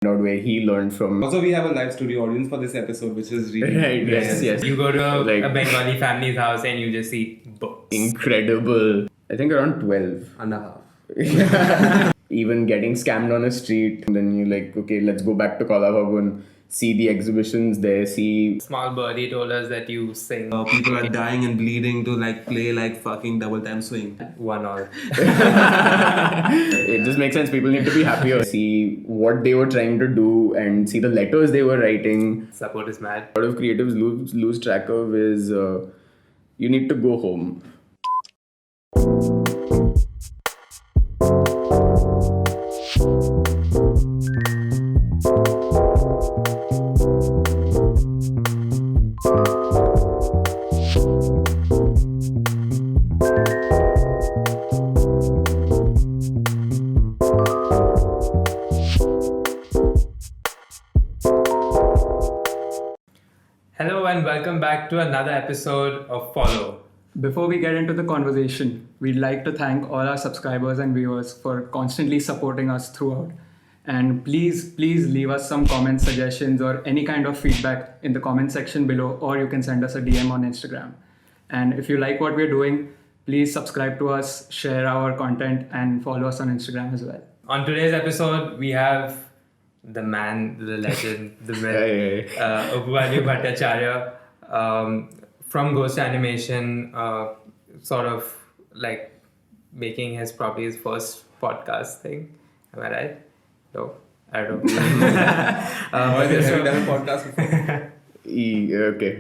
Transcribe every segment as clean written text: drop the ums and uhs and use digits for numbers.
Burnout, where he learned from. Also, we have a live studio audience for this episode, which is really Right, yes. You go to a Bengali family's house and you just see books. Incredible. I think around 12 and a half. Even getting scammed on a street, and then you're like, okay, let's go back to Kala Bhavan, see the exhibitions there, see. Small birdie told us that you sing. People are dying and bleeding to play fucking double time swing. 1 hour. It just makes sense. People need to be happier. See what they were trying to do and see the letters they were writing. Support is mad. A lot of creatives lose track of is you need to go home. Hello and welcome back to another episode of Follow. Before we get into the conversation, we'd like to thank all our subscribers and viewers for constantly supporting us throughout. And please leave us some comments, suggestions, or any kind of feedback in the comment section below, or you can send us a DM on Instagram. And if you like what we're doing, please subscribe to us, share our content, and follow us on Instagram as well. On today's episode, we have the man, the legend, the myth, Upamanyu Bhattacharyya from Ghost Animation, sort of like making probably his first podcast thing. Am I right? No, I don't know. Have you done a podcast before? Okay,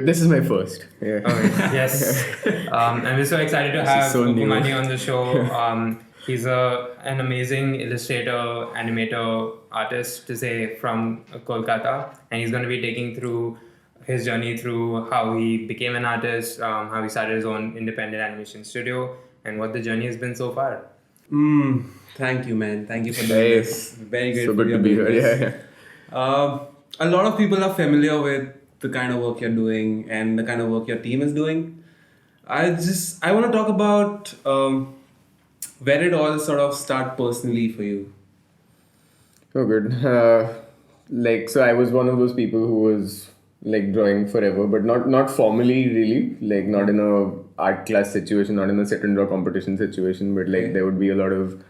this is my first. Yeah. Okay, yes. And we're so excited to have Upamanyu on the show. He's an amazing illustrator, animator, artist to say from Kolkata, and he's going to be taking through his journey through how he became an artist, how he started his own independent animation studio, and what the journey has been so far. Thank you, man. Thank you for doing this. Very great. So good to be here. Yeah. A lot of people are familiar with the kind of work you're doing and the kind of work your team is doing. I want to talk about where it all sort of start personally for you. Oh, good. So I was one of those people who was drawing forever, but not formally really, not in a art class situation, not in a sit and draw competition situation, but there would be a lot of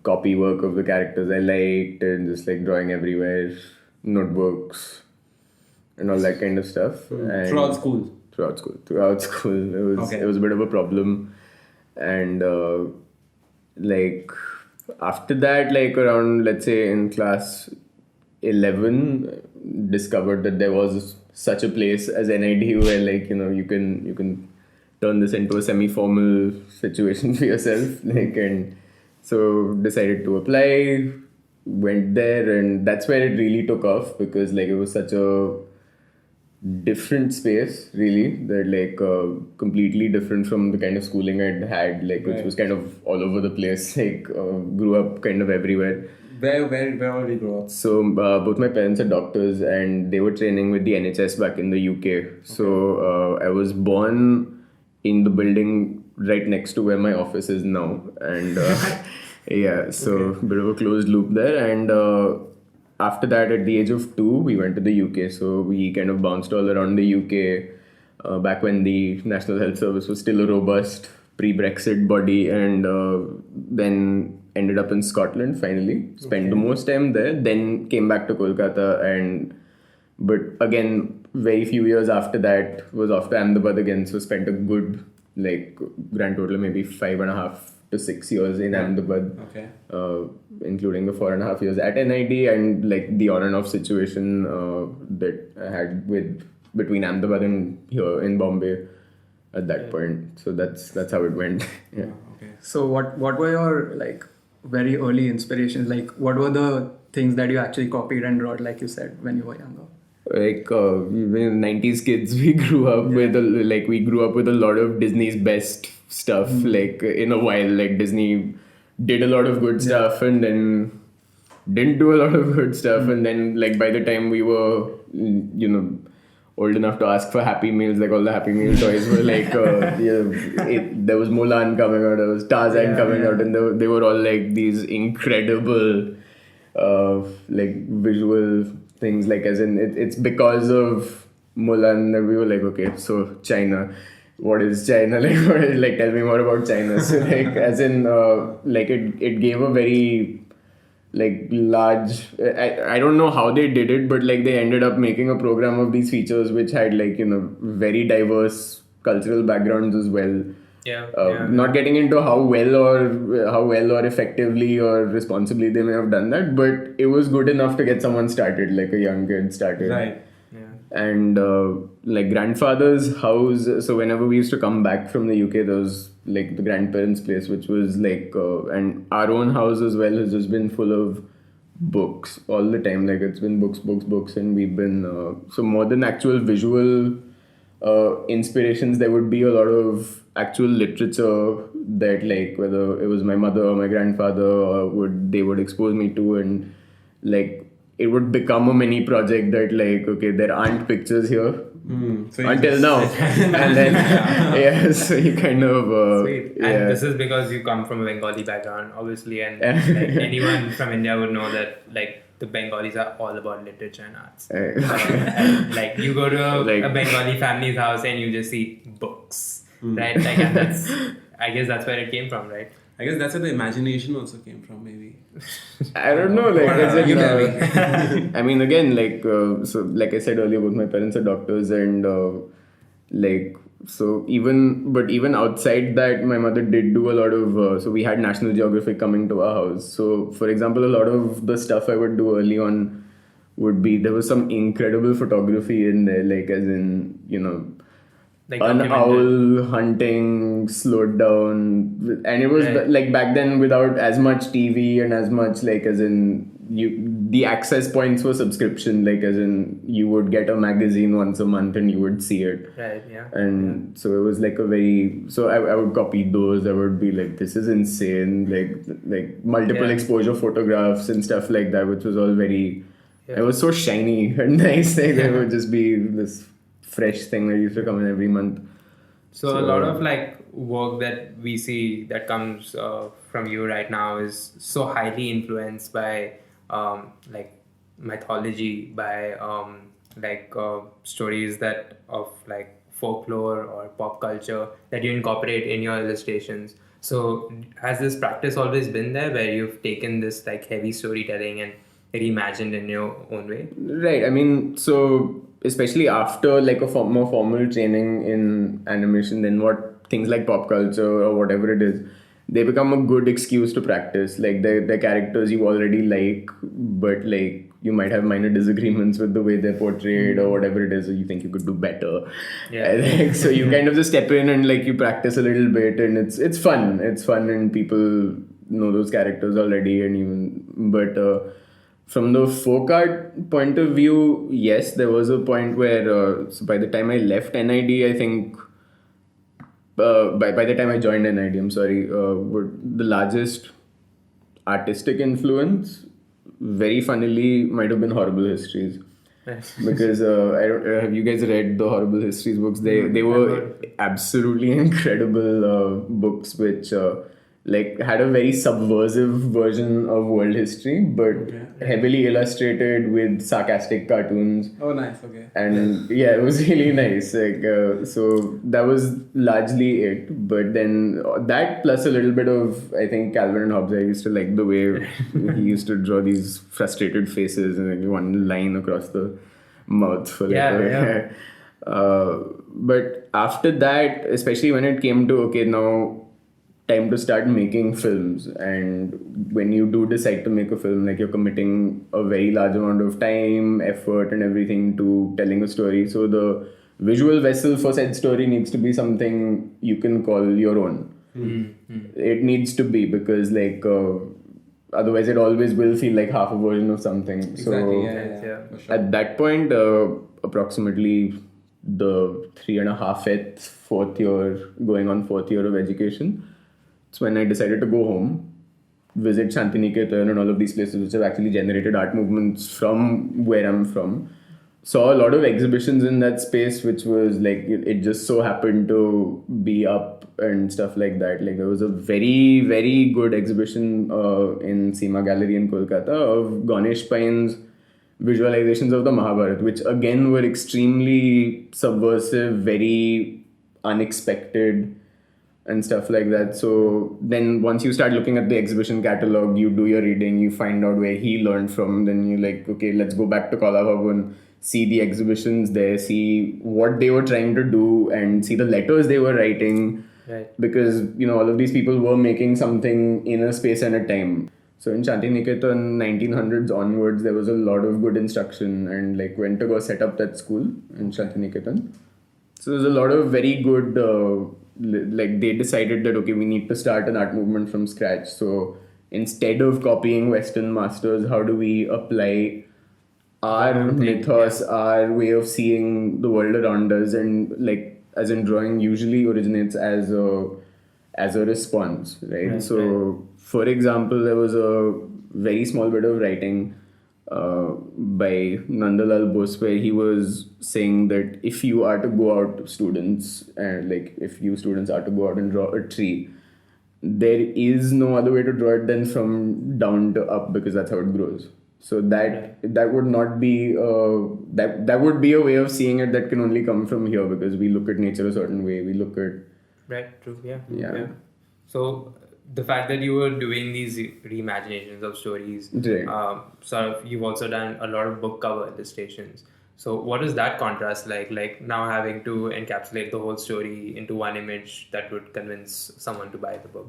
copy work of the characters I liked and just drawing everywhere, notebooks and all that kind of stuff. And Throughout school. It was a bit of a problem. And after that, around, let's say in class 11, discovered that there was such a place as NID where you can turn this into a semi-formal situation for yourself, and so decided to apply, went there, and that's where it really took off because it was such a different space really, that completely different from the kind of schooling I'd had, which was kind of all over the place, grew up kind of everywhere. Where all did you grow up? So both my parents are doctors and they were training with the NHS back in the UK. Okay. So I was born in the building right next to where my office is now, and so a bit of a closed loop there. And after that, at the age of 2, we went to the UK. So we kind of bounced all around the UK back when the National Health Service was still a robust pre-Brexit body, and then ended up in Scotland finally. Spent the most time there, then came back to Kolkata, but again, very few years after that was off to Ahmedabad again. So spent a good grand total of maybe 5.5 to 6 years in Ahmedabad, including the 4.5 years at NID, and the on and off situation that I had between Ahmedabad and here in Bombay at that point. So that's how it went. Yeah. Okay. So what were your very early inspirations? What were the things that you actually copied and wrote, like you said, when you were younger? 90s kids, we grew up with a lot of Disney's best stuff. In a while, Disney did a lot of good stuff and then didn't do a lot of good stuff, and then by the time we were old enough to ask for Happy Meals, all the Happy Meal toys were there was Mulan coming out, there was Tarzan coming out, and they were all these incredible like visual things, like as in it's because of Mulan that we were like, okay, so China, what is China? Like, like tell me more about China. So like as in like it gave a very like large, I don't know how they did it, but like they ended up making a program of these features which had like, you know, very diverse cultural backgrounds as well. Not getting into how well or effectively or responsibly they may have done that, but it was good enough to get someone started, like a young kid started. Right. And like grandfather's house, so whenever we used to come back from the UK, there was like the grandparents' place, which was like and our own house as well has just been full of books all the time. Like it's been books, and we've been so more than actual visual inspirations, there would be a lot of actual literature that, like, whether it was my mother or my grandfather they would expose me to, and like it would become a mini project that, like, okay, there aren't pictures here until now. And then, so you kind of... Sweet. And this is because you come from a Bengali background, obviously, and like anyone from India would know that, like, the Bengalis are all about literature and arts. And, like, you go to a Bengali family's house and you just see books, right? Like, and I guess that's where it came from, right? I guess that's where the imagination also came from, maybe. I don't know, like, I mean, again, like, so like I said earlier, both my parents are doctors, and like, so even outside that, my mother did do a lot of, so we had National Geographic coming to our house. So, for example, a lot of the stuff I would do early on would be, there was some incredible photography in there, like, as in, you know, like an owl hunting slowed down, and it was like back then without as much TV and as much, like, as in the access points were subscription, like as in you would get a magazine once a month and you would see it, right? Yeah. And so it was like a very, so I would copy those. I would be like, this is insane, like multiple exposure photographs and stuff like that, which was all very, it was so shiny and nice. Like there would just be this fresh thing that used to come in every month. So a lot of like work that we see that comes from you right now is so highly influenced by like mythology, by like stories that of like folklore or pop culture that you incorporate in your illustrations. So has this practice always been there, where you've taken this like heavy storytelling and reimagined in your own way? Right. I mean, so especially after like a more formal training in animation, then what things like pop culture or whatever it is, they become a good excuse to practice. Like they're characters you already like, but like you might have minor disagreements with the way they're portrayed or whatever it is, or you think you could do better. Like, so you kind of just step in and like you practice a little bit, and it's fun. It's fun, and people know those characters already, and even from the folk art point of view, yes, there was a point where so by the time I left NID, I think by the time I joined NID, I'm sorry, the largest artistic influence, very funnily, might have been Horrible Histories. Because have you guys read the Horrible Histories books? They were absolutely incredible books, which like had a very subversive version of world history, but heavily illustrated with sarcastic cartoons. Oh, nice. Okay. And yeah, it was really nice. Like so that was largely it. But then that plus a little bit of, I think, Calvin and Hobbes. I used to like the way he used to draw these frustrated faces and like one line across the mouth for like but after that, especially when it came to now time to start making films, and when you do decide to make a film, like you're committing a very large amount of time, effort and everything to telling a story. So the visual vessel for said story needs to be something you can call your own. It needs to be, because like otherwise it always will feel like half a version of something. Exactly. So at that point, approximately the 3.5th, fourth year, going on fourth year of education, it's when I decided to go home, visit Shantiniketan and all of these places which have actually generated art movements from where I'm from. saw a lot of exhibitions in that space, which was like it just so happened to be up and stuff like that. Like there was a very, very good exhibition in Seema Gallery in Kolkata of Ganesh Pine's visualizations of the Mahabharata, which again were extremely subversive, very unexpected and stuff like that. So then once you start looking at the exhibition catalog, you do your reading, you find out where he learned from, then you're like, okay, let's go back to Kala Bhavan, see the exhibitions there, see what they were trying to do, and see the letters they were writing. Right. Because, all of these people were making something in a space and a time. So in Shantiniketan, 1900s onwards, there was a lot of good instruction, and like went to go set up that school in Shantiniketan. So there's a lot of very good, like they decided that, okay, we need to start an art movement from scratch. So instead of copying Western masters, how do we apply our mythos, our way of seeing the world around us, and like, as in drawing usually originates as a response, right? For example, there was a very small bit of writing by Nandalal Bose where he was saying that if you are to go out, students, and like if you students are to go out and draw a tree, there is no other way to draw it than from down to up, because that's how it grows. So that would not be that would be a way of seeing it that can only come from here, because we look at nature a certain way. We look at True. Yeah. So the fact that you were doing these reimaginations of stories, Right. sort of, you've also done a lot of book cover illustrations. So what is that contrast like? Like now having to encapsulate the whole story into one image that would convince someone to buy the book.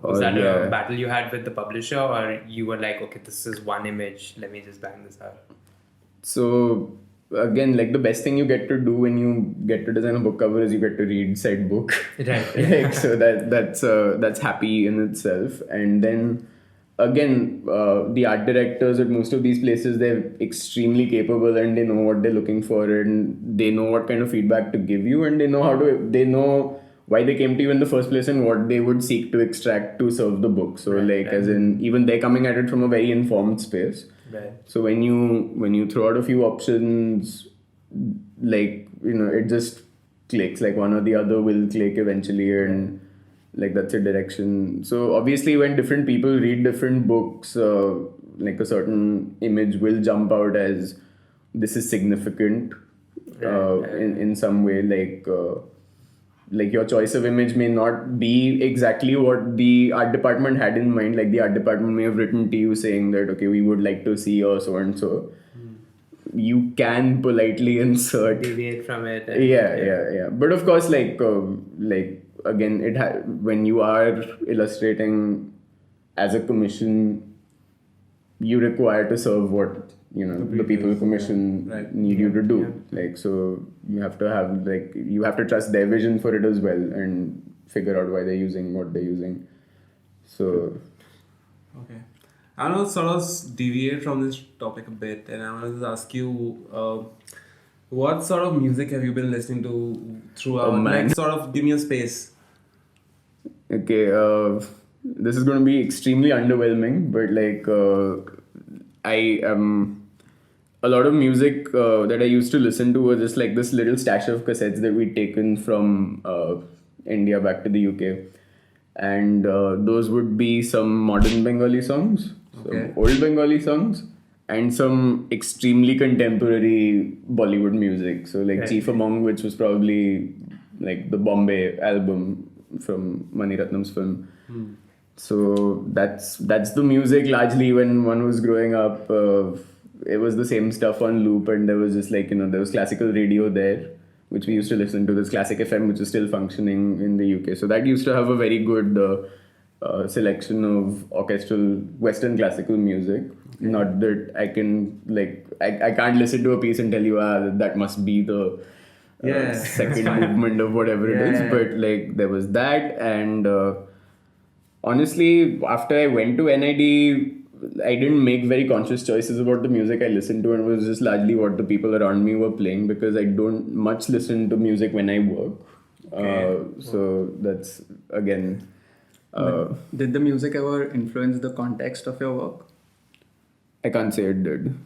Was that a battle you had with the publisher, or you were like, okay, this is one image, let me just bang this out? So again, like the best thing you get to do when you get to design a book cover is you get to read said book. Right. Like, so that's happy in itself. And then again, the art directors at most of these places, they're extremely capable, and they know what they're looking for, and they know what kind of feedback to give you, and they know why they came to you in the first place and what they would seek to extract to serve the book. So as in, even they're coming at it from a very informed space. Right. So when you throw out a few options, like, it just clicks, like one or the other will click eventually, and like that's a direction. So obviously when different people read different books, like a certain image will jump out as this is significant in some way, like your choice of image may not be exactly what the art department had in mind. Like the art department may have written to you saying that, okay, we would like to see or so and so. You can politely insert, deviate from it. Yeah. But of course, like again, when you are illustrating as a commission, you require to serve what the people commission need you to do. Like, so you have to trust their vision for it as well, and figure out why they're using what they're using. So okay, I want to sort of deviate from this topic a bit, and I want to ask you, what sort of music have you been listening to throughout? Like, sort of give me a space. Okay, this is going to be extremely underwhelming, but a lot of music that I used to listen to was just like this little stash of cassettes that we'd taken from India back to the UK. And those would be some modern Bengali songs, some old Bengali songs, and some extremely contemporary Bollywood music. So Chief Among which was probably like the Bombay album from Mani Ratnam's film. So that's the music largely when one was growing up. It was the same stuff on loop, and there was just there was classical radio there, which we used to listen to. There's Classic FM, which is still functioning in the UK. So that used to have a very good selection of orchestral Western classical music. Not that I can I can't listen to a piece and tell you that must be the second movement of whatever it is. But there was that, and honestly, after I went to NID, I didn't make very conscious choices about the music I listened to, and it was just largely what the people around me were playing, because I don't much listen to music when I work. So that's again. Did the music ever influence the context of your work? I can't say it did.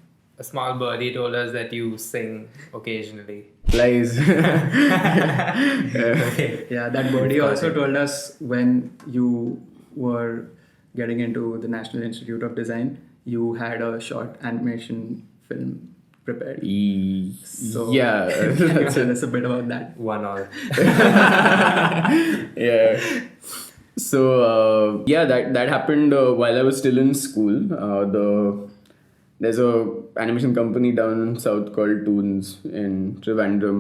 a small birdie told us that you sing occasionally. Lies. Okay. Yeah, that birdie also told us when you were getting into the National Institute of Design, you had a short animation film prepared. So, Yeah. can you tell us a bit about that? 1-all. Yeah. So that happened while I was still in school. There's a animation company down south called Toons in Trivandrum,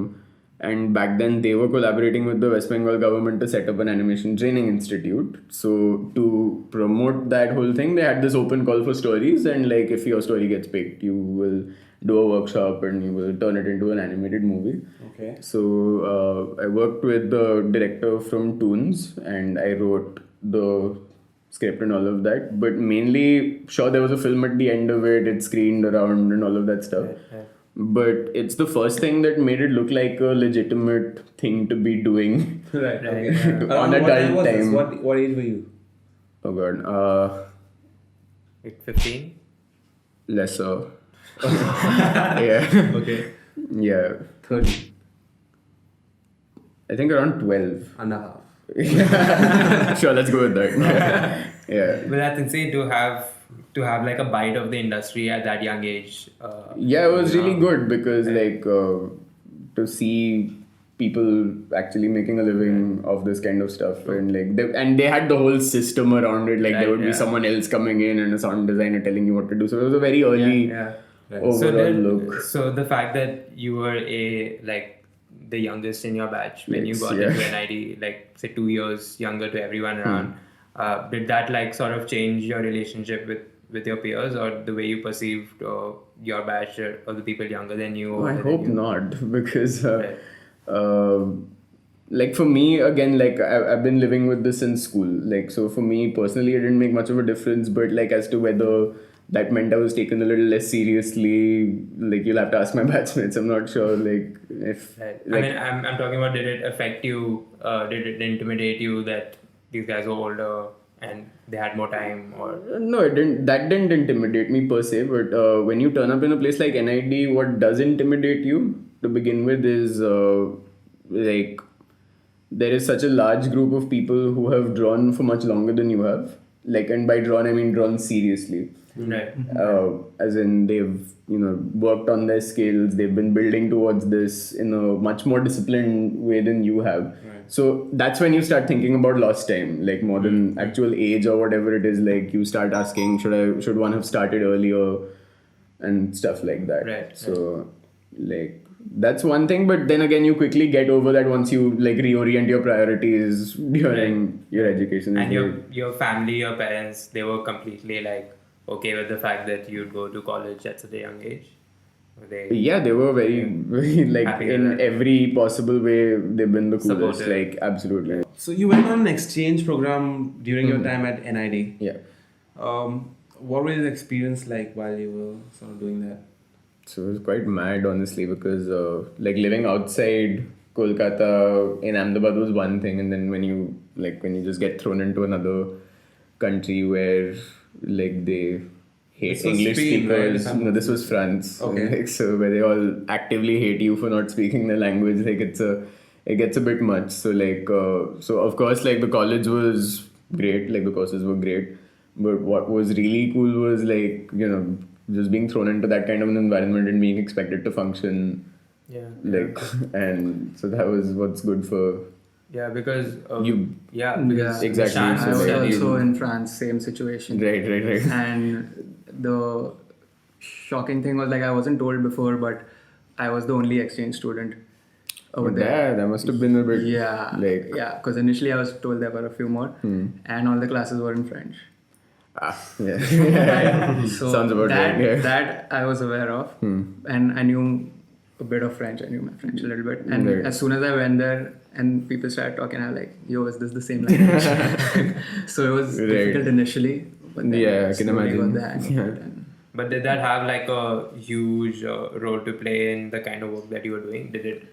and back then they were collaborating with the West Bengal government to set up an animation training institute. So to promote that whole thing, they had this open call for stories, and like if your story gets picked, you will do a workshop and you will turn it into an animated movie. Okay. So I worked with the director from Toons and I wrote the script and all of that. But mainly, sure, there was a film at the end of it, it screened around and all of that stuff. Yeah. But it's the first thing that made it look like a legitimate thing to be doing. Right. Right. Okay. On Around what adult was this? time. What age were you? Oh god, Like 15? lesser. Yeah. Okay. Yeah. 30 I think around 12. and a half. Sure, let's go with that. Yeah. But that's insane to have like a bite of the industry at that young age. Yeah, it was really Yeah. good because like to see people actually making a living of this kind of stuff, and like they had the whole system around it. Like Right, there would be yeah. someone else coming in and a sound designer telling you what to do. So it was a very early Yeah. overall So look. So the fact that you were the youngest in your batch when you Yes, got yeah. into NID, like say 2 years younger to everyone around, did that like sort of change your relationship with your peers or the way you perceived your batch or the people younger than you? Oh, I older than hope you? not, because Right. like for me again, like I've been living with this in school. Like so for me personally, it didn't make much of a difference. But like as to whether that meant I was taken a little less seriously, like you'll have to ask my batchmates. I'm not sure. Like if Right. like, I mean, I'm talking about, did it affect you? Did it intimidate you that these guys were older and they had more time? Or no, it didn't. That didn't intimidate me per se. But when you turn up in a place like NID, what does intimidate you to begin with is like there is such a large group of people who have drawn for much longer than you have. Like, and by drawn I mean drawn seriously. right. As in they've worked on their skills, they've been building towards this in a much more disciplined way than you have. Right. So that's when you start thinking about lost time, like more than actual age or whatever it is. Like you start asking, should one have started earlier and stuff like that. Right. So like that's one thing, but then again you quickly get over that once you like reorient your priorities during your education. And your family, your parents, they were completely like okay with the fact that you'd go to college at such a young age? Were they Yeah, they were very, very like Happy with in that. every possible way. They've been the coolest, Supportive. like absolutely. So you went on an exchange program during your time at NID. Yeah. What was the experience like while you were sort of doing that? So it was quite mad, honestly, because like living outside Kolkata in Ahmedabad was one thing, and then when you just get thrown into another country where like they hate This was English Spain, right? speakers. No, this was France. Okay. Like, so where they all actively hate you for not speaking their language, like it gets a bit much. So like so of course like the college was great, like the courses were great, but what was really cool was like just being thrown into that kind of an environment and being expected to function yeah. like and so that was what's good for Yeah, because You- because exactly. Shan I So, was like, also you- in France, same situation. right. And the shocking thing was like I wasn't told before, but I was the only exchange student over there. That must have been a bit Yeah, like because initially I was told there were a few more, and all the classes were in French. yeah. So Sounds about that, right. Yeah. that I was aware of, and I knew a bit of French. I knew my French a little bit, and Right. as soon as I went there and people started talking, I was like, "Yo, is this the same language?" So it was Right. difficult initially, but then Yeah, I can slowly imagine. got the hang of Yeah. it, and But did that have like a huge role to play in the kind of work that you were doing? Did it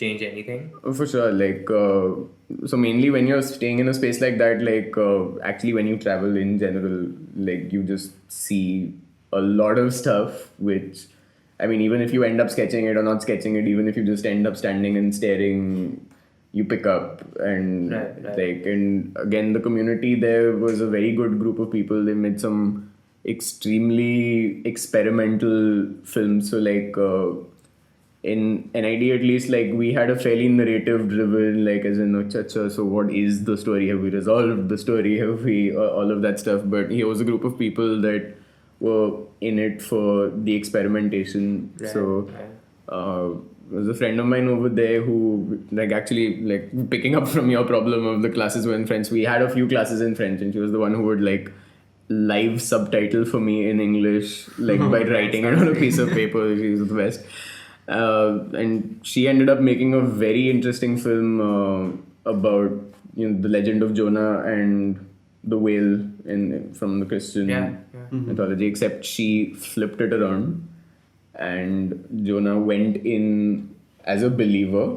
change anything? Oh, for sure. Like, so mainly when you're staying in a space like that, like, actually when you travel in general, like, you just see a lot of stuff which I mean, even if you end up sketching it or not sketching it, even if you just end up standing and staring, you pick up. And and again, the community there was a very good group of people. They made some extremely experimental films. So in NID at least, we had a fairly narrative driven, as in, acha, so what is the story? Have we resolved the story? Have we all of that stuff? But here was a group of people that were in it for the experimentation. There's a friend of mine over there who actually picking up from your problem of the classes were in French. We had a few classes in French, and she was the one who would live subtitle for me in English, by writing it on a piece of paper. She was the best. And she ended up making a very interesting film about the legend of Jonah and the whale from the Christian mythology, except she flipped it around and Jonah went in as a believer.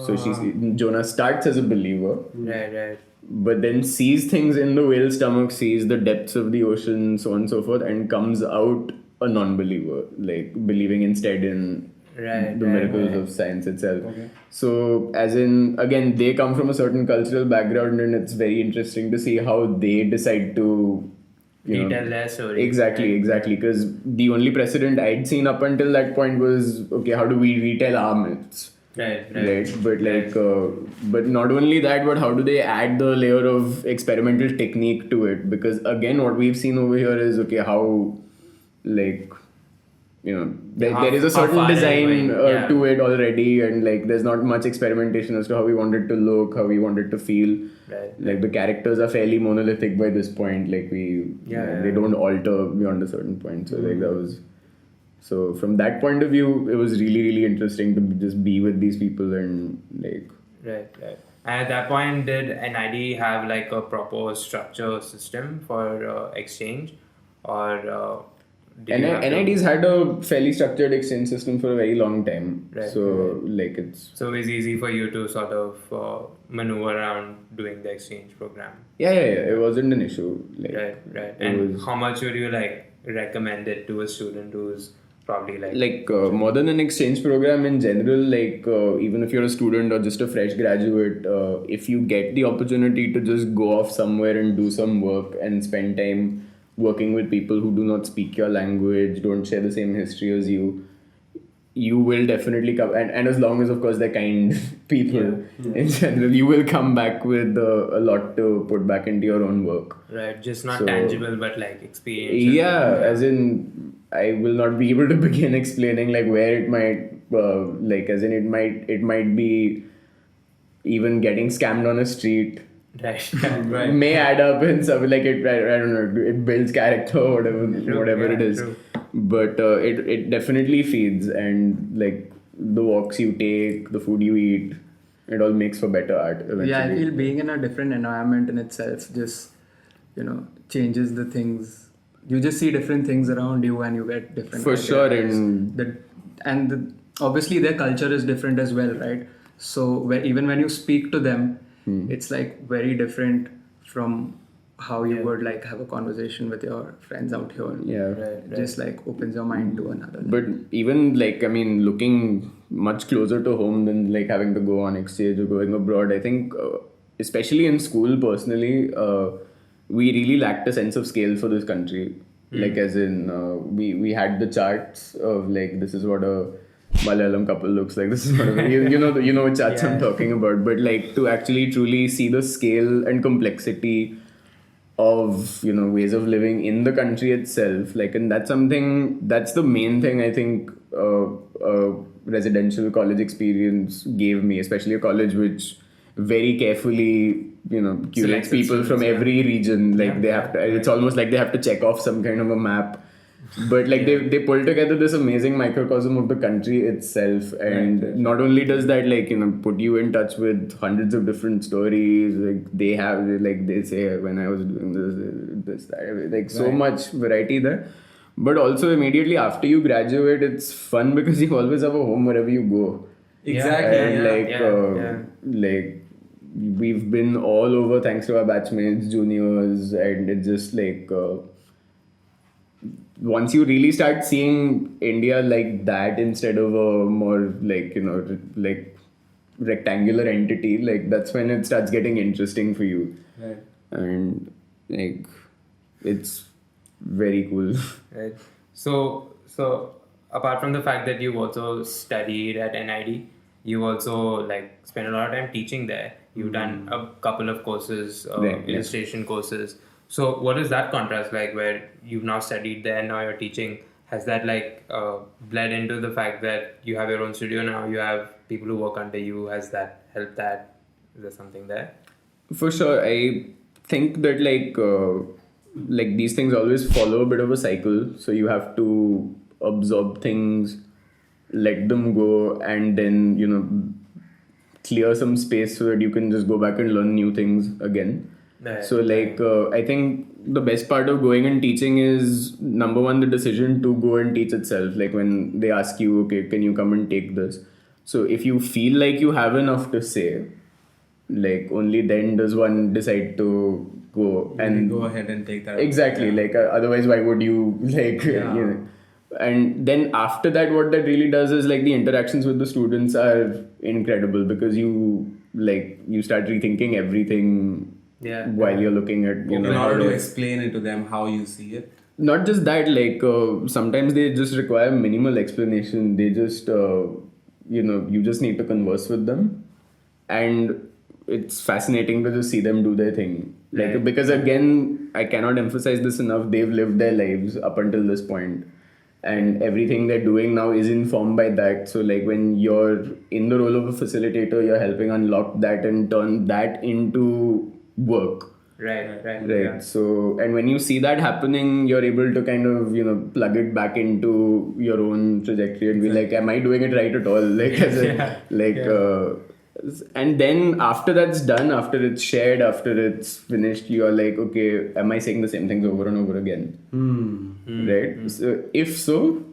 So Jonah starts as a believer, but then sees things in the whale's stomach, sees the depths of the ocean, so on and so forth, and comes out a non-believer, believing instead in the miracles of science itself. So as in, again, they come from a certain cultural background, and it's very interesting to see how they decide to retell their story. Exactly, because the only precedent I'd seen up until that point was, okay, how do we retell our myths? But but not only that, but how do they add the layer of experimental technique to it? Because again, what we've seen over here is, okay, how there is a certain design to it already, and there's not much experimentation as to how we want it to look, how we want it to feel. The characters are fairly monolithic by this point. They don't alter beyond a certain point. So that was. So from that point of view, it was really, really interesting to just be with these people and And at that point, did NID have a proper structure system for exchange, or NIDs had a fairly structured exchange system for a very long time. So it was easy for you to sort of maneuver around doing the exchange program. It wasn't an issue. And how much would you recommend it to a student who's probably more than an exchange program in general, even if you're a student or just a fresh graduate, if you get the opportunity to just go off somewhere and do some work and spend time working with people who do not speak your language, don't share the same history as you will definitely come, and as long as of course they're kind people in general, you will come back with a lot to put back into your own work. Just not tangible, but experience. As in, I will not be able to begin explaining where it might as in it might be even getting scammed on a street. May add up in some I don't know, it builds character or whatever it is. But it definitely feeds, and the walks you take, the food you eat, it all makes for better art eventually. I feel being in a different environment in itself just changes the things. You just see different things around you and you get different for ideas. sure. Obviously their culture is different as well, right? So even when you speak to them, it's very different from how you would have a conversation with your friends out here. Just opens your mind to another level. But even looking much closer to home than having to go on exchange or going abroad, I think especially in school personally, we really lacked a sense of scale for this country. As in, we had the charts of this is what a Malayalam couple looks like. This is what you know which charts I'm talking about. But to actually truly see the scale and complexity of ways of living in the country itself, and that's the main thing I think residential college experience gave me, especially a college which very carefully curates people from every region. They have to, it's almost like they have to check off some kind of a map, but they pull together this amazing microcosm of the country itself. And not only does that put you in touch with hundreds of different stories, they have they say when I was doing this that, so much variety there. But also immediately after you graduate, it's fun because you always have a home wherever you go. Exactly. And we've been all over thanks to our batchmates, juniors, and it's just once you really start seeing India like that instead of a more like, like rectangular entity, like that's when it starts getting interesting for you. Right. And like it's very cool. Right. So apart from the fact that you've also studied at NID, you also like spent a lot of time teaching there. You've done a couple of courses, Right, yeah. illustration courses. So what is that contrast like, where you've now studied there, now you're teaching? Has that like bled into the fact that you have your own studio now, you have people who work under you? Has that helped that? Is there something there? For sure, I think that like these things always follow a bit of a cycle. So you have to absorb things, let them go, and then clear some space so that you can just go back and learn new things again. Right. So I think the best part of going and teaching is, number one, the decision to go and teach itself. Like when they ask you, okay, can you come and take this? So if you feel like you have enough to say, like only then does one decide to go and go ahead and take that. exactly. Yeah. Like otherwise, why would you Yeah. And then after that, what that really does is like the interactions with the students are incredible, because you start rethinking everything Yeah. while you're looking at In order to explain it to them how you see it. not just that, sometimes they just require minimal explanation. They just you just need to converse with them, and it's fascinating to just see them do their thing. Right. Because again, I cannot emphasize this enough, they've lived their lives up until this point, and everything they're doing now is informed by that. So like when you're in the role of a facilitator, you're helping unlock that and turn that into work. Right. Right. So, and when you see that happening, you're able to kind of, plug it back into your own trajectory and be like, am I doing it right at all? And then after that's done, after it's shared, after it's finished, you're like, okay, am I saying the same things over and over again? Right. So if so,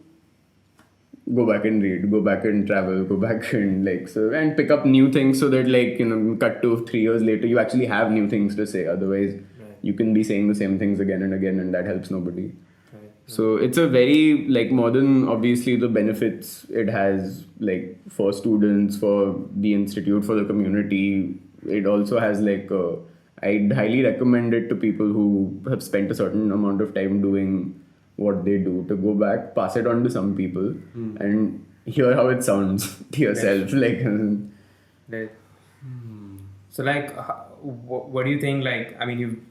go back and read, go back and travel, go back and and pick up new things, so that cut to 3 years later, you actually have new things to say. Otherwise, you can be saying the same things again and again, and that helps nobody. So it's a very more than obviously the benefits it has for students, for the institute, for the community. It also has I'd highly recommend it to people who have spent a certain amount of time doing what they do, to go back, pass it on to some people, and hear how it sounds to yourself. Right. So what do you think?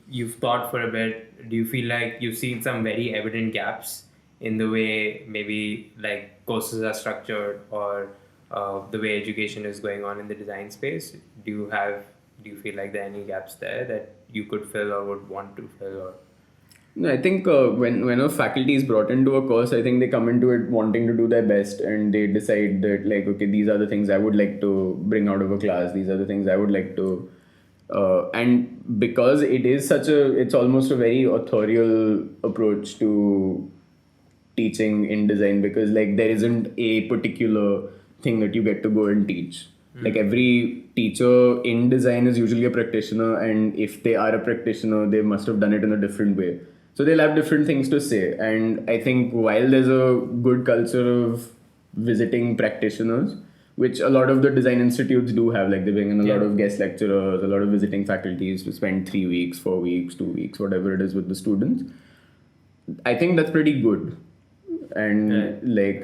You've thought for a bit. Do you feel like you've seen some very evident gaps in the way maybe courses are structured, or the way education is going on in the design space? Do you feel like there are any gaps there that you could fill or would want to fill? Or No, I think when a faculty is brought into a course, I think they come into it wanting to do their best, and they decide that okay, these are the things I would like to bring out of a class. These are the things I would like to, and because it is it's almost a very authorial approach to teaching in design, because there isn't a particular thing that you get to go and teach. Every teacher in design is usually a practitioner, and if they are a practitioner, they must have done it in a different way. So they'll have different things to say. And I think while there's a good culture of visiting practitioners, which a lot of the design institutes do have, they bring in a lot of guest lecturers, a lot of visiting faculties to spend 3 weeks, 4 weeks, 2 weeks, whatever it is with the students. I think that's pretty good. And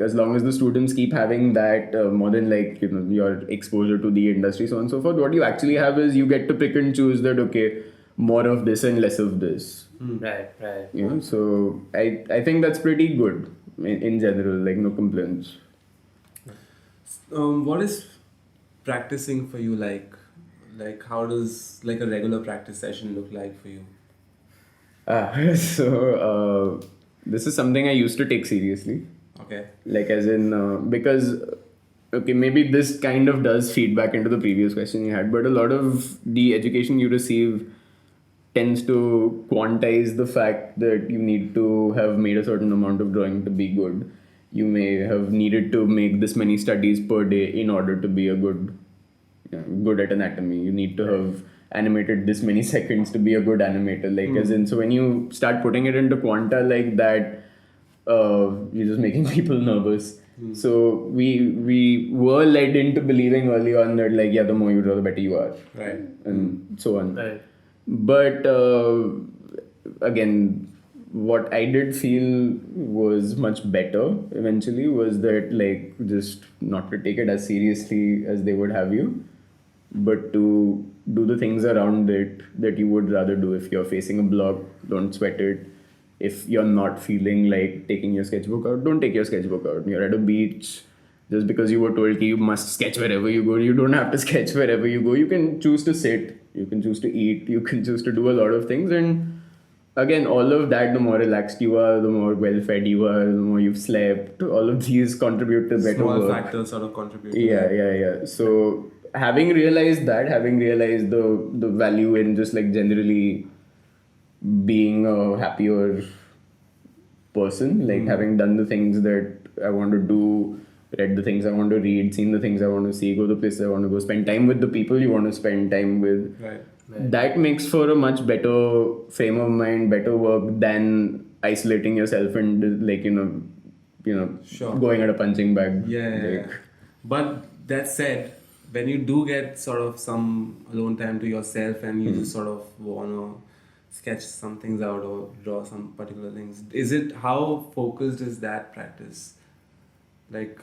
as long as the students keep having that more than your exposure to the industry, so on and so forth, what you actually have is you get to pick and choose that, okay, more of this and less of this. Right. So I think that's pretty good in general, no complaints. What is practicing for you like? How does a regular practice session look like for you? This is something I used to take seriously. Okay. As in, because, okay, maybe this kind of does feed back into the previous question you had, but a lot of the education you receive tends to quantize the fact that you need to have made a certain amount of drawing to be good. You may have needed to make this many studies per day in order to be a good at anatomy. You need to have animated this many seconds to be a good animator. As in, so when you start putting it into quanta like that, you're just making people nervous. So we were led into believing early on that like, yeah, the more you draw, the better you are, Right. and so on. Right. But again, what I did feel was much better eventually was that like just not to take it as seriously as they would have you, but to do the things around it that you would rather do. If you're facing a block, don't sweat it. If you're not feeling like taking your sketchbook out, don't take your sketchbook out. You're at a beach, just because you were told that you must sketch wherever you go, you don't have to sketch wherever you go. You can choose to sit, you can choose to eat, you can choose to do a lot of things. And again, all of that, the more relaxed you are, the more well-fed you are, the more you've slept, all of these contribute to better Small work. factors sort of contribute. Yeah. So having realized the value in just like generally being a happier person, like having done the things that I want to do, read the things I want to read, seen the things I want to see, go the places I want to go, spend time with the people you want to spend time with. Right. That makes for a much better frame of mind, better work than isolating yourself and like Sure. going at a punching bag. Yeah. But that said, when you do get sort of some alone time to yourself and you just sort of wanna sketch some things out or draw some particular things, how focused is that practice? Like,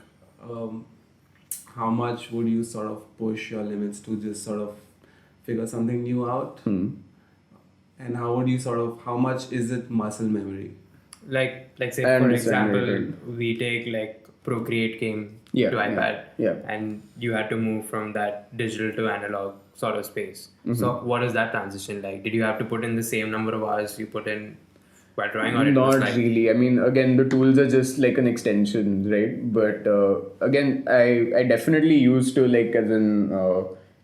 how much would you sort of push your limits to just sort of figure something new out? And how much is it muscle memory? Like say I for understand example, we take like Procreate came Yeah, to iPad, yeah. and you had to move from that digital to analog sort of space. So what is that transition like? Did you have to put in the same number of hours you put in while drawing, or it was Not like really. I mean, again, the tools are just like an extension, right? But again, I definitely used to like as in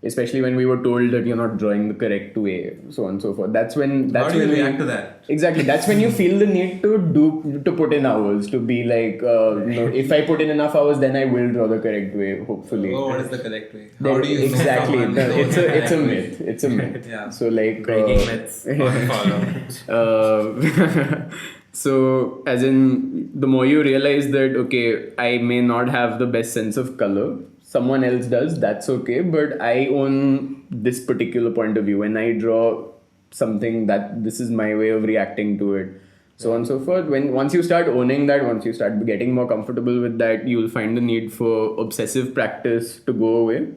especially when we were told that you're not drawing the correct way, so on and so forth. That's How when do you react to that? Exactly. That's when you feel the need to put in hours, to be like, if I put in enough hours, then I will draw the correct way, hopefully. Oh, what is the correct way? How do you know Exactly. someone No, knows it's the a correct way? myth. It's a myth. Yeah. So like breaking myths on follow? So as in, the more you realize that okay, I may not have the best sense of color, someone else does, that's okay, but I own this particular point of view. When I draw something, that this is my way of reacting to it, so on and so forth. Once you start owning that, once you start getting more comfortable with that, you'll find the need for obsessive practice to go away.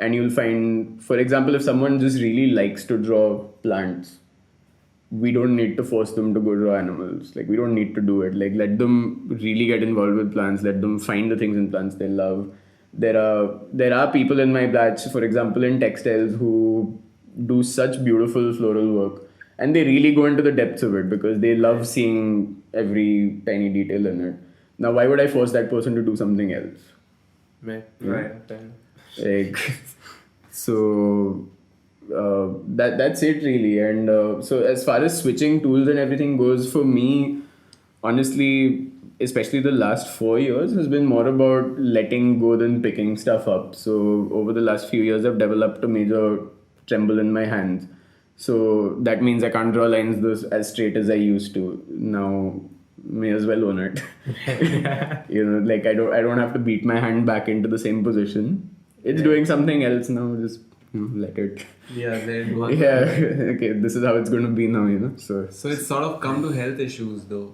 And you'll find, for example, if someone just really likes to draw plants, we don't need to force them to go draw animals. Like, we don't need to do it. Like, let them really get involved with plants. Let them find the things in plants they love. There are people in my batch, for example, in textiles, who do such beautiful floral work, and they really go into the depths of it because they love seeing every tiny detail in it. Now, why would I force that person to do something else? Right. Like, so that's it really. And so as far as switching tools and everything goes, for me, honestly, especially the last 4 years has been more about letting go than picking stuff up. So over the last few years, I've developed a major tremble in my hands. So that means I can't draw lines as straight as I used to. Now, may as well own it. Like I don't have to beat my hand back into the same position. It's doing something else now. Just let it. Yeah, there it goes. Yeah. Okay. This is how it's going to be now. So it's sort of come to health issues though.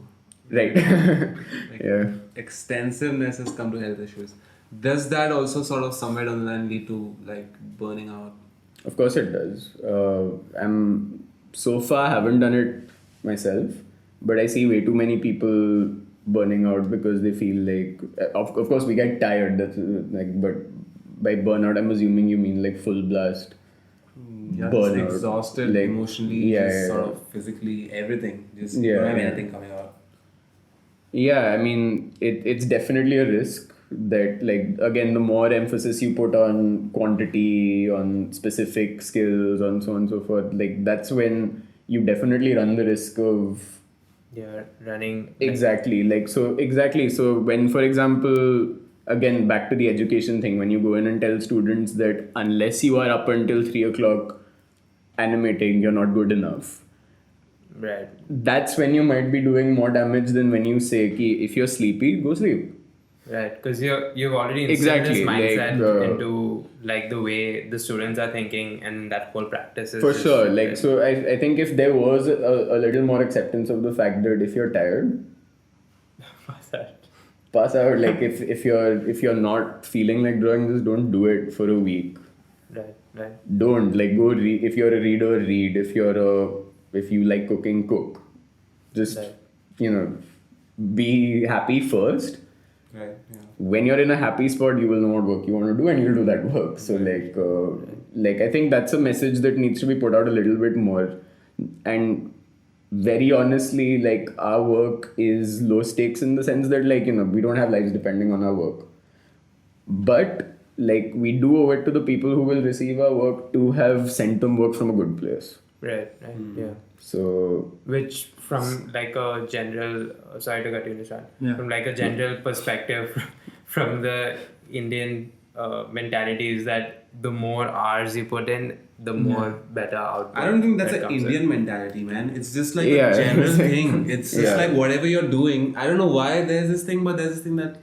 Right. Yeah. Extensiveness has come to health issues. Does that also sort of somewhere down the line lead to like burning out? Of course it does. I'm so far haven't done it myself, but I see way too many people burning out because they feel like, of course we get tired. That's like, but by burnout I'm assuming you mean like full blast. Yeah, burnout. just exhausted Like, emotionally, sort of physically, everything. Just you don't have anything coming out. Yeah, I mean, it's definitely a risk that, like, again, the more emphasis you put on quantity, on specific skills, on so on and so forth, like, that's when you definitely run the risk of... Yeah, running... Exactly. So when, for example, again, back to the education thing, when you go in and tell students that unless you are up until 3 o'clock animating, you're not good enough. Right. that's when you might be doing more damage than when you say ki, if you're sleepy, go sleep. Right, because you've already instilled Exactly, this mindset like, into like the way the students are thinking, and that whole practice is For just sure. Like, really- so I think if there was a little more acceptance of the fact that if you're tired, What's that? pass out. Like, if you're not feeling like drawing, just don't do it for a week. Right. Don't like go read. If you're a reader, read. If you like cooking, cook. Just Right. Be happy first. Right. Yeah. When you're in a happy spot, you will know what work you want to do, and you'll do that work. So like I think that's a message that needs to be put out a little bit more. And very honestly, like our work is low stakes in the sense that we don't have lives depending on our work. But like we do owe it to the people who will receive our work to have sent them work from a good place. Right. Yeah. So Which from like a general, sorry to cut you, Nishan, from like a general perspective from the Indian mentality is that the more hours you put in, the more better output. I don't think that's that an comes Indian in. mentality, man. It's just like Yeah. a general thing. It's just like whatever you're doing. I don't know why there's this thing, but there's this thing that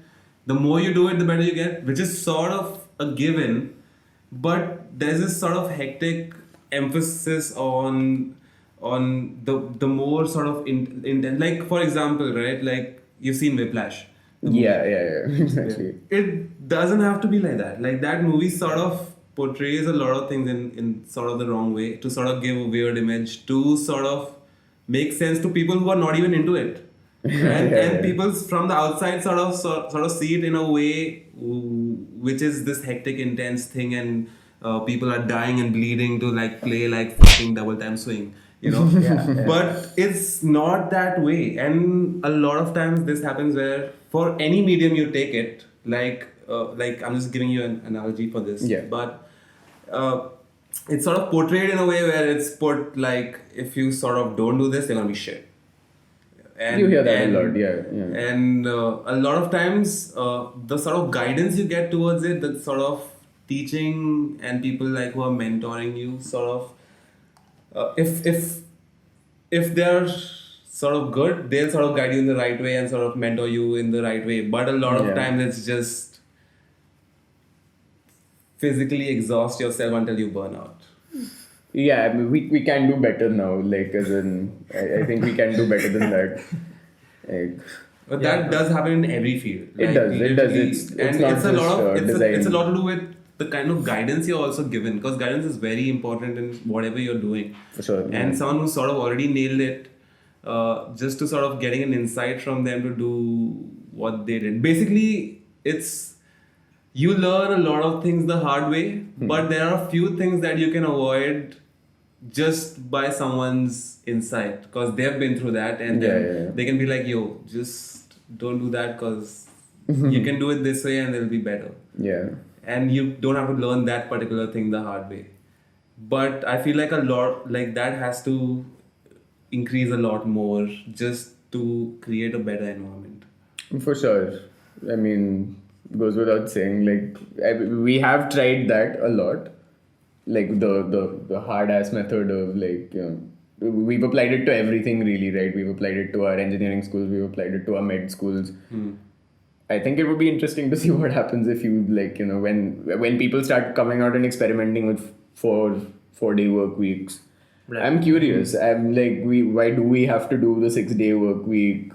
the more you do it, the better you get, which is sort of a given. But there's this sort of hectic emphasis on the more sort of intense. Like for example, right? Like you've seen Whiplash. yeah, exactly. It doesn't have to be like that. Like that movie sort of portrays a lot of things in sort of the wrong way to sort of give a weird image, to sort of make sense to people who are not even into it. And people from the outside sort of see it in a way which is this hectic, intense thing, and people are dying and bleeding to like play like fucking double time swing, But it's not that way, and a lot of times this happens where for any medium you take it, like I'm just giving you an analogy for this, but it's sort of portrayed in a way where it's put like if you sort of don't do this, they're gonna be shit. And, you hear that a lot, yeah. And a lot of times, the sort of guidance you get towards it, the sort of teaching and people like who are mentoring you, sort of, if they're sort of good, they'll sort of guide you in the right way and sort of mentor you in the right way. But a lot of times, it's just physically exhaust yourself until you burn out. Yeah, I mean, we can do better now. Like, as in, I think we can do better than that. Like, but that does happen in every field. It does. It's not just design. It's a lot to do with the kind of guidance you're also given, because guidance is very important in whatever you're doing. For sure. And someone who's sort of already nailed it, just to sort of getting an insight from them to do what they did. Basically, it's you learn a lot of things the hard way, but there are a few things that you can avoid just by someone's insight, because they've been through that, and then they can be like, yo, just don't do that, because you can do it this way and it'll be better. Yeah. And you don't have to learn that particular thing the hard way. But I feel like a lot like that has to increase a lot more just to create a better environment. For sure. I mean, goes without saying, like, we have tried that a lot. Like the hard ass method of we've applied it to everything really, right? We've applied it to our engineering schools, we've applied it to our med schools. I think it would be interesting to see what happens if you when people start coming out and experimenting with 4-day work weeks. Right. I'm curious. I'm like, why do we have to do the 6-day work week?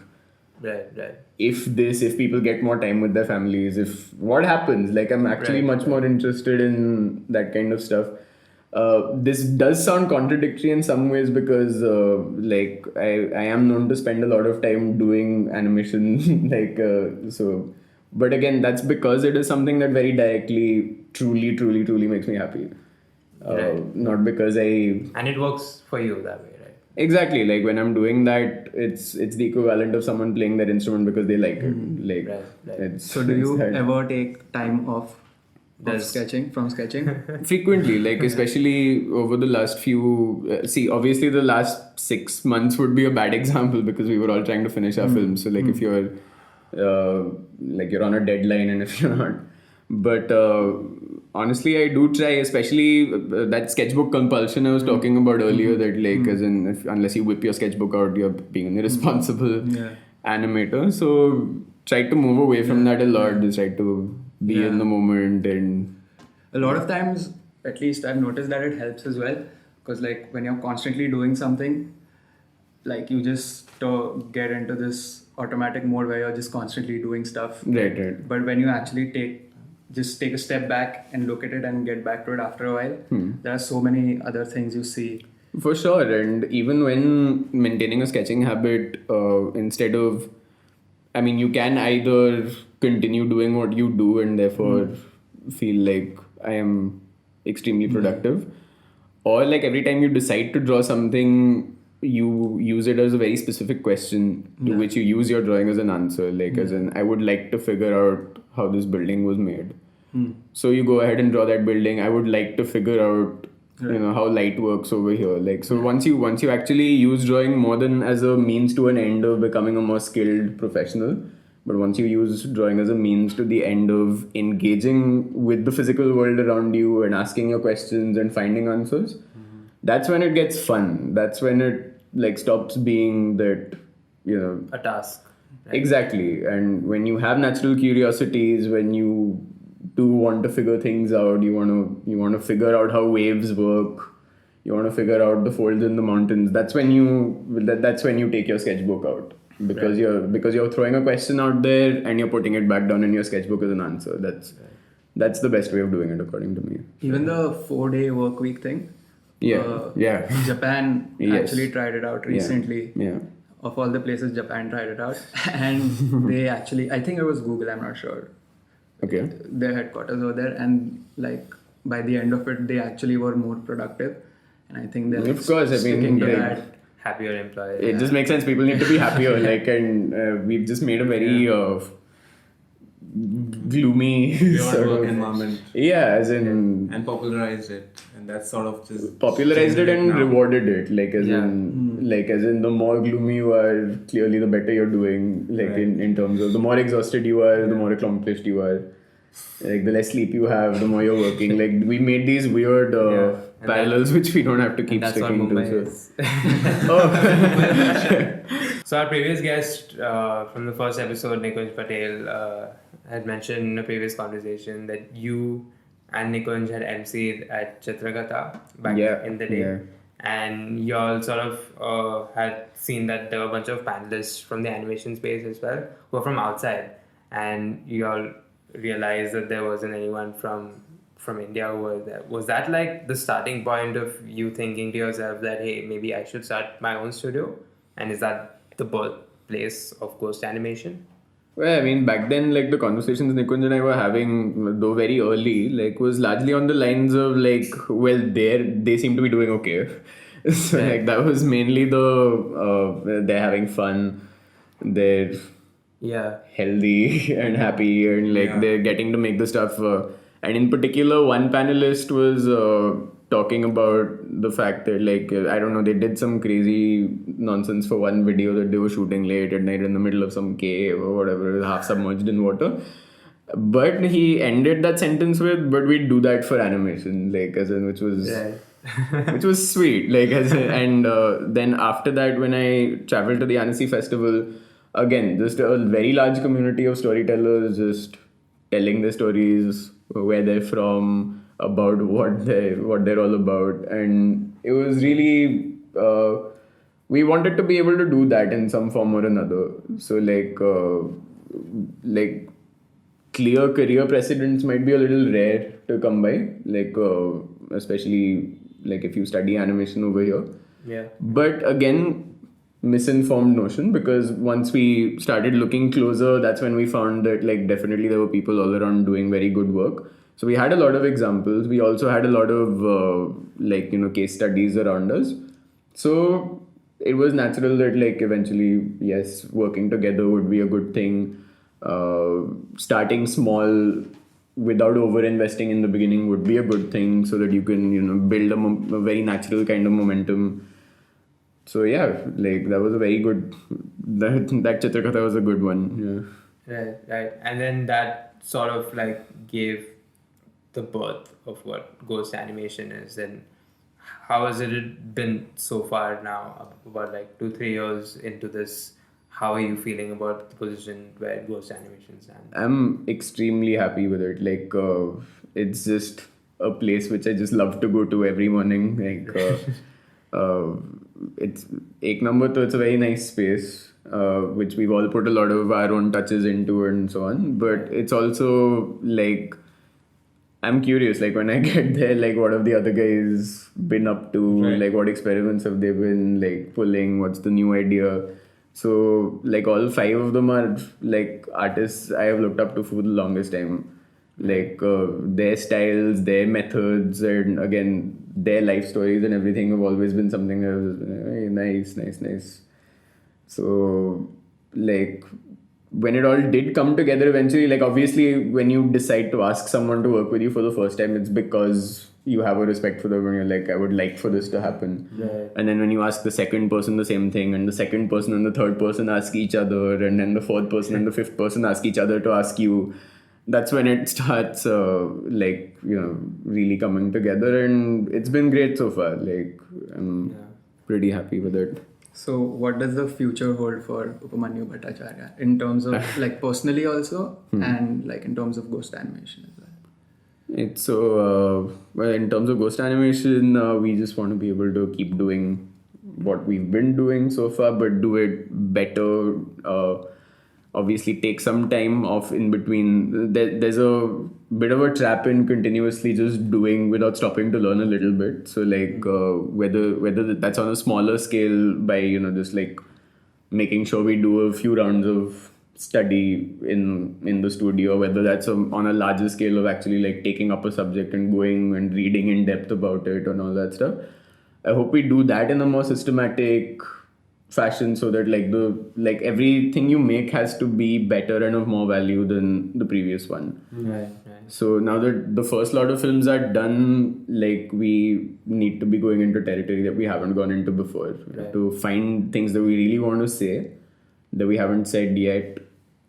Right. If people get more time with their families, what happens? Like, I'm actually much more interested in that kind of stuff. This does sound contradictory in some ways because I am known to spend a lot of time doing animation but again, that's because it is something that very directly truly makes me happy. Not because and it works for you that way, right? Exactly. Like when I'm doing that, it's the equivalent of someone playing their instrument because they like it. Like, right. So do you ever take time off from sketching? Frequently, like especially over the last few. Obviously the last 6 months would be a bad example because we were all trying to finish our film. So like if you're you're on a deadline and if you're not, but honestly, I do try, especially that sketchbook compulsion I was talking about earlier, that like, as in, unless you whip your sketchbook out, you're being an irresponsible animator. So try to move away from that a lot, just try to be in the moment. And a lot of times, at least I've noticed that it helps as well, because like when you're constantly doing something, like you just get into this automatic mode where you're just constantly doing stuff. Right. But when you actually take a step back and look at it and get back to it after a while, there are so many other things you see. For sure. And even when maintaining a sketching habit, instead of, I mean, you can either continue doing what you do and therefore feel like I am extremely productive, or like every time you decide to draw something, you use it as a very specific question to which you use your drawing as an answer. Like, as in, I would like to figure out how this building was made. So you go ahead and draw that building. I would like to figure out, how light works over here. Like, so once you actually use drawing more than as a means to an end of becoming a more skilled professional, but once you use drawing as a means to the end of engaging with the physical world around you and asking your questions and finding answers, that's when it gets fun. That's when it like stops being that, a task. Right? Exactly. And when you have natural curiosities, when you do want to figure things out, you want to figure out how waves work, you want to figure out the folds in the mountains, that's when you take your sketchbook out. Because you're throwing a question out there and you're putting it back down in your sketchbook as an answer. That's the best way of doing it, according to me. Even the 4-day work week thing. Japan actually tried it out recently. Of all the places, Japan tried it out, and they actually, I think it was Google, I'm not sure. Okay. Their headquarters over there, and like by the end of it, they actually were more productive, and I think they're of course, sticking to like, that. Happier employees. It just makes sense. People need to be happier. And we've just made a very gloomy sort of work environment. As in, and popularized it, and that's sort of just popularized it and rewarded it. Like as in, the more gloomy you are, clearly the better you're doing. Like in terms of the more exhausted you are, the more accomplished you are. Like the less sleep you have, the more you're working. Like we made these weird parallels which we don't have to keep sticking to. So our previous guest from the first episode, Nikunj Patel, had mentioned in a previous conversation that you and Nikunj had MC'd at Chitrakatha back in the day. And you all sort of had seen that there were a bunch of panelists from the animation space as well, who were from outside. And you all realized that there wasn't anyone from India who was there. Was that like the starting point of you thinking to yourself that, hey, maybe I should start my own studio? And is that the birthplace of Ghost Animation? Well, I mean, back then, like the conversations Nikunj and I were having, though very early, like was largely on the lines of like, well, they seem to be doing okay. So like that was mainly they're having fun, they're healthy and happy, and like they're getting to make the stuff. And in particular, one panelist was talking about the fact that like, I don't know, they did some crazy nonsense for one video that they were shooting late at night in the middle of some cave or whatever, half submerged in water. But he ended that sentence with, but we do that for animation, like as in, which was sweet. Like and then after that, when I traveled to the Annecy Festival, again, just a very large community of storytellers just telling their stories, where they're from, about what they're all about. And it was really we wanted to be able to do that in some form or another. So like clear career precedents might be a little rare to come by, like especially like if you study animation over here. But again, misinformed notion, because once we started looking closer, that's when we found that like definitely there were people all around doing very good work. So we had a lot of examples. We also had a lot of case studies around us. So it was natural that like eventually, yes, working together would be a good thing. Starting small without over investing in the beginning would be a good thing, so that you can build a very natural kind of momentum. So yeah, like that was a very good, that Chitrakatha was a good one. Right. And then that sort of like gave the birth of what ghost animation is, and how has it been so far now? About like 2-3 years into this, how are you feeling about the position where ghost animation stands? I'm extremely happy with it. Like, it's just a place which I just love to go to every morning. Like, it's ek number, so it's a very nice space, which we've all put a lot of our own touches into and so on. But it's also like, I'm curious, like when I get there, like what have the other guys been up to? Right. Like what experiments have they been like pulling? What's the new idea? So like all 5 of them are like artists I have looked up to for the longest time. Like their styles, their methods, and again their life stories and everything have always been something that was nice. So like when it all did come together eventually, like obviously when you decide to ask someone to work with you for the first time, it's because you have a respect for them and you're like, I would like for this to happen. Right. And then when you ask the second person the same thing, and the second person and the third person ask each other, and then the fourth person and the fifth person ask each other to ask you, that's when it starts like, you know, really coming together. And it's been great so far. Like I'm pretty happy with it. So what does the future hold for Upamanyu Bhattacharya in terms of like personally also and like in terms of ghost animation as well? It's so well, in terms of ghost animation, we just want to be able to keep doing what we've been doing so far, but do it better. Obviously take some time off in between. There's a bit of a trap in continuously just doing without stopping to learn a little bit. So like whether that's on a smaller scale by, you know, just like making sure we do a few rounds of study in the studio, whether that's on a larger scale of actually like taking up a subject and going and reading in depth about it and all that stuff. I hope we do that in a more systematic fashion, so that like everything you make has to be better and of more value than the previous one. Right. So now that the first lot of films are done, like we need to be going into territory that we haven't gone into before. Right. To find things that we really want to say that we haven't said yet,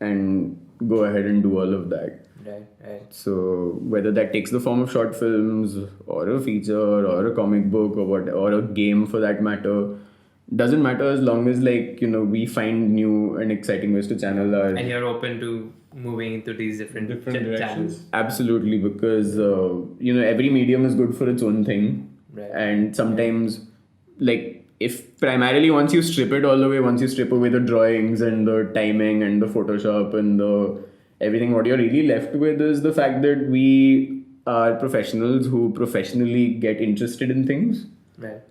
and go ahead and do all of that. Right. So whether that takes the form of short films or a feature or a comic book or what, or a game for that matter, doesn't matter as long as like, you know, we find new and exciting ways to channel our... And you're open to moving into these different directions. channels. Absolutely, because you know, every medium is good for its own thing. Right. And sometimes like if primarily once you strip it all away, once you strip away the drawings and the timing and the Photoshop and the everything, what you're really left with is the fact that we are professionals who professionally get interested in things. Right.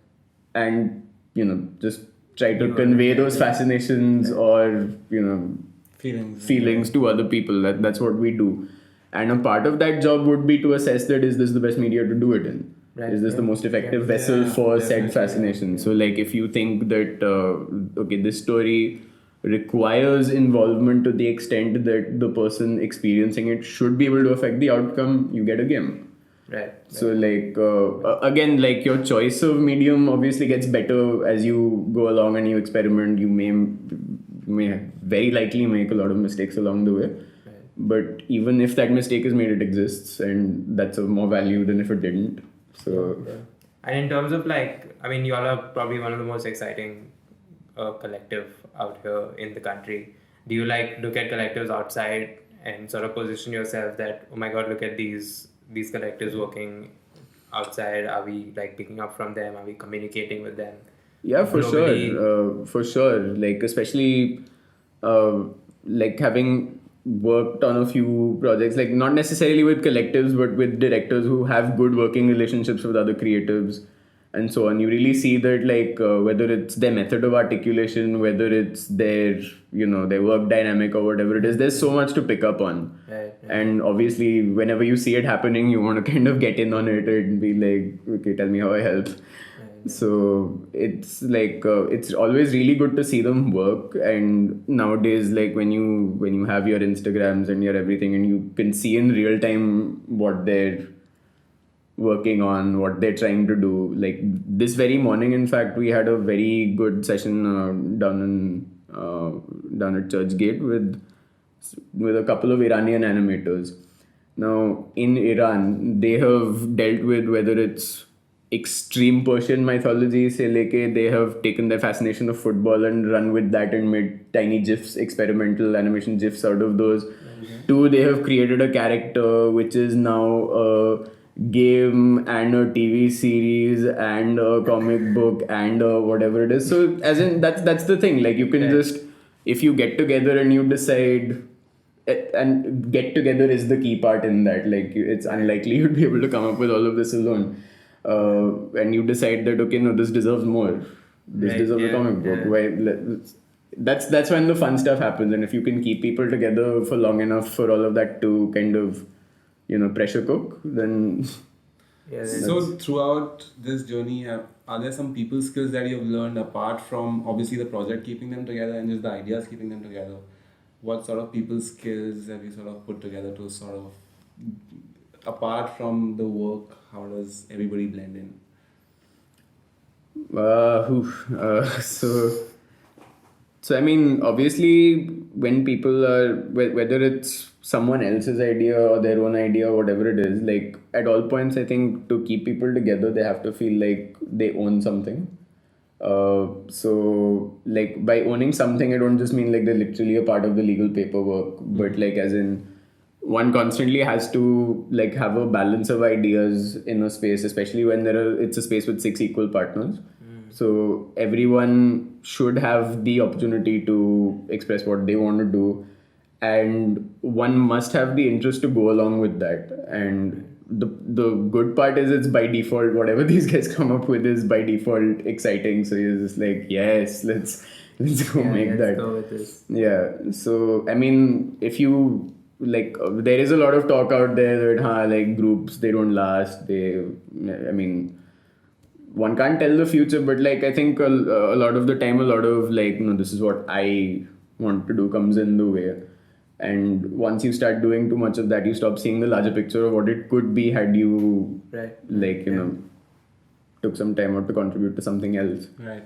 And you know, just try to convey those fascinations or, you know, feelings to other people. That's what we do. And a part of that job would be to assess that is this the best media to do it in? Right. Is this the most effective vessel for said fascination? So like if you think that, okay, this story requires involvement to the extent that the person experiencing it should be able to affect the outcome, you get a game. Right. So like again, like your choice of medium obviously gets better as you go along and you experiment. You may very likely make a lot of mistakes along the way. Right. But even if that mistake is made, it exists, and that's of more value than if it didn't. So And in terms of like, I mean, you all are probably one of the most exciting collective out here in the country. Do you like look at collectives outside and sort of position yourself that, oh my God, look at these collectives working outside? Are we like picking up from them? Are we communicating with them? Yeah, for globally? for sure. Like especially like having worked on a few projects, like not necessarily with collectives, but with directors who have good working relationships with other creatives and so on. You really see that like whether it's their method of articulation, whether it's their, you know, their work dynamic or whatever it is, there's so much to pick up on. Right. And obviously whenever you see it happening, you want to kind of get in on it and be like, okay, tell me how I help. So it's like it's always really good to see them work. And nowadays, like when you have your Instagrams and your everything, and you can see in real time what they're working on, what they're trying to do. Like this very morning, in fact, we had a very good session down at Churchgate with a couple of Iranian animators. Now, in Iran, they have dealt with whether it's extreme Persian mythology, say, they have taken their fascination of football and run with that and made tiny GIFs, experimental animation GIFs out of those. Two, they have created a character which is now a game and a TV series and a comic book and whatever it is. So, as in, that's the thing. Like, you can just, if you get together and you decide, and get together is the key part in that. Like, it's unlikely you'd be able to come up with all of this alone. And you decide that, okay, no, this deserves more. This deserves a comic book. That's when the fun stuff happens. And if you can keep people together for long enough for all of that to kind of, pressure cook, then... So throughout this journey, are there some people skills that you've learned apart from obviously the project keeping them together and just the ideas keeping them together? What sort of people skills have you sort of put together to sort of, apart from the work, how does everybody blend in? So I mean, obviously, when people are, whether it's someone else's idea or their own idea or whatever it is, like, at all points, I think to keep people together, they have to feel like they own something. So, like, by owning something, I don't just mean like they're literally a part of the legal paperwork, but like, as in, one constantly has to like have a balance of ideas in a space, especially when it's a space with 6 equal partners. So everyone should have the opportunity to express what they want to do, and one must have the interest to go along with that. And the good part is, it's by default, whatever these guys come up with is by default exciting. So you're just like, yes, let's go make that. Go with this. Yeah. So I mean, if you like, there is a lot of talk out there that like groups, they don't last. One can't tell the future, but like, I think a lot of the time, a lot of like, this is what I want to do comes in the way. And once you start doing too much of that, you stop seeing the larger picture of what it could be had you took some time out to contribute to something else. Right.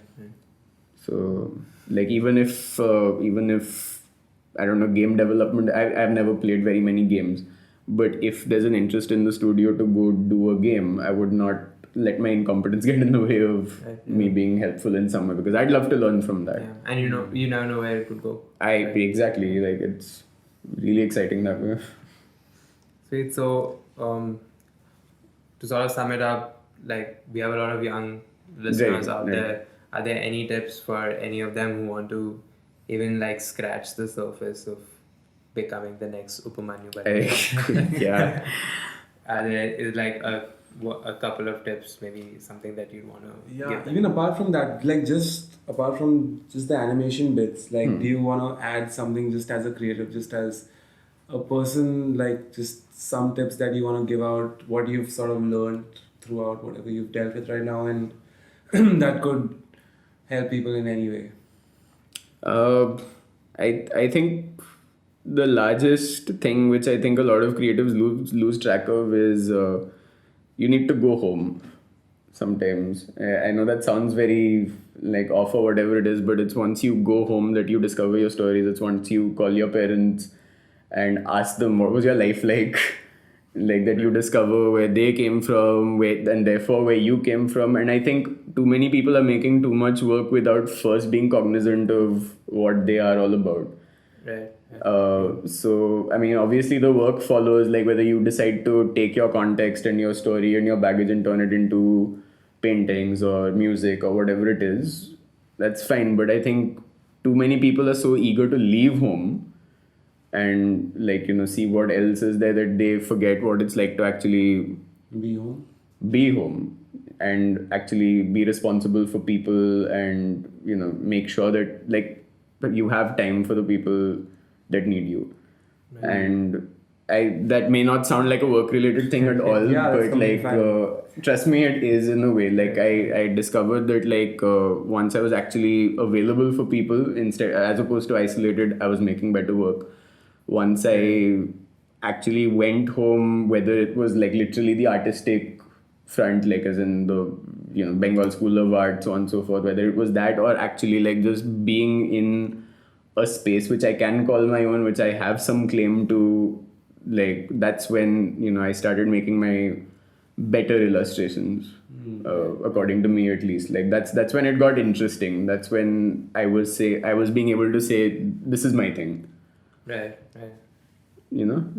So like, even if I don't know, game development, I've never played very many games, but if there's an interest in the studio to go do a game, I would not let my incompetence get in the way of me being helpful in some way, because I'd love to learn from that. Yeah. And you never know where it could go. Exactly, like, it's really exciting that way. Sweet. So to sort of sum it up, like, we have a lot of young listeners out there. Are there any tips for any of them who want to even like scratch the surface of becoming the next Upamanyu Bhattacharyya? Yeah. Is like a couple of tips, maybe something that you'd want to give them? Even apart from that, like, just apart from just the animation bits, like, do you want to add something just as a creative, just as a person, like, just some tips that you want to give out, what you've sort of learned throughout whatever you've dealt with right now, and that could help people in any way? I think the largest thing which I think a lot of creatives lose track of is you need to go home sometimes. I know that sounds very like off or whatever it is, but it's once you go home that you discover your stories. It's once you call your parents and ask them what was your life like, like, that you discover where they came from, and therefore where you came from. And I think too many people are making too much work without first being cognizant of what they are all about. Right. So, I mean, obviously the work follows, like, whether you decide to take your context and your story and your baggage and turn it into paintings or music or whatever it is, that's fine. But I think too many people are so eager to leave home and, like, see what else is there, that they forget what it's like to actually Be home and actually be responsible for people and, make sure that, like, you have time for the people that need you. Right. And that may not sound like a work-related thing at all, but like, trust me, it is in a way. Like, I discovered that, like, once I was actually available for people instead, as opposed to isolated, I was making better work. Once I actually went home, whether it was like literally the artistic front, like as in the Bengal School of Art, so on and so forth, whether it was that or actually like just being in a space which I can call my own, which I have some claim to like that's when I started making my better illustrations, according to me at least. Like that's when it got interesting. That's when I was being able to say this is my thing. Right.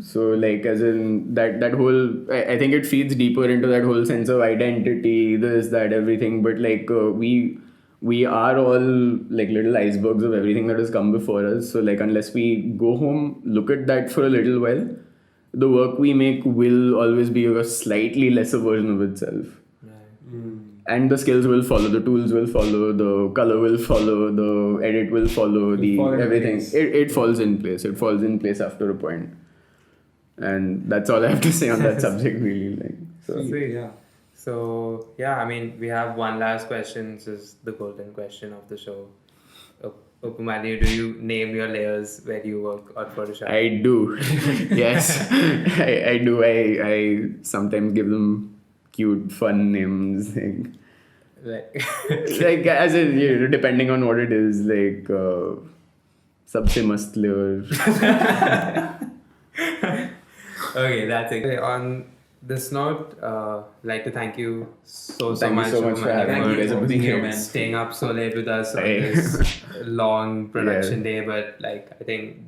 So like as in that whole, I think it feeds deeper into that whole sense of identity, this, that, everything. But like we are all like little icebergs of everything that has come before us. So like unless we go home, look at that for a little while, the work we make will always be a slightly lesser version of itself. And the skills will follow, the tools will follow, the color will follow, the edit will follow, everything. It falls in place. It falls in place after a point. And that's all I have to say on that subject, really. So I mean, we have one last question. This is the golden question of the show. Upamanyu, do you name your layers where you work on Photoshop? I do. Yes, I do. I sometimes give them cute, fun names. Like as in, depending on what it is, like sabse mast layer. Okay, that's it. Okay, on this note, like to thank you so much. Thank you so much for having me. You guys for being here, man. Staying up so late with us on this long production day, but like I think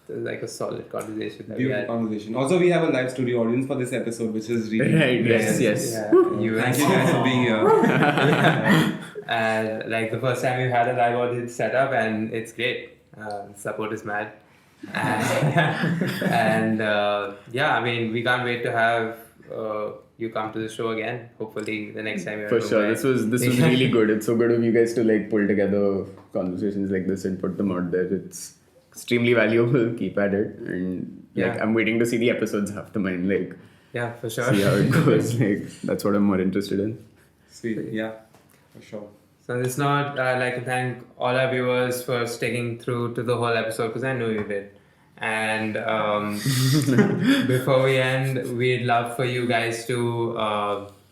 there's like a solid conversation that we had. Conversation. Also, we have a live studio audience for this episode, which is really right. Yes. Yeah. Thank you guys for being here. And like the first time we've had a live audience set up, and it's great. Support is mad. And I mean, we can't wait to have you come to the show again. Hopefully, the next time you're for sure. This was really good. It's so good of you guys to like pull together conversations like this and put them out there. It's extremely valuable. Keep at it, and like I'm waiting to see the episodes after mine. Like for sure. See how it goes. Like that's what I'm more interested in. Sweet, yeah, for sure. So on this note, I'd like to thank all our viewers for sticking through to the whole episode, because I know you did. And before we end, we'd love for you guys to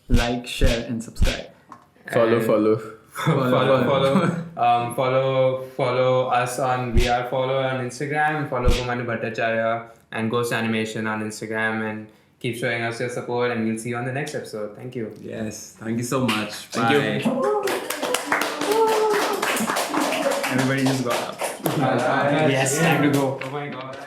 like, share, and subscribe. Follow us on follow on Instagram, follow Upamanyu Bhattacharyya and Ghost Animation on Instagram, and keep showing us your support, and we'll see you on the next episode. Thank you. Yes, thank you so much. Thank you. Everybody just got up. Yes, time to go. Oh my god.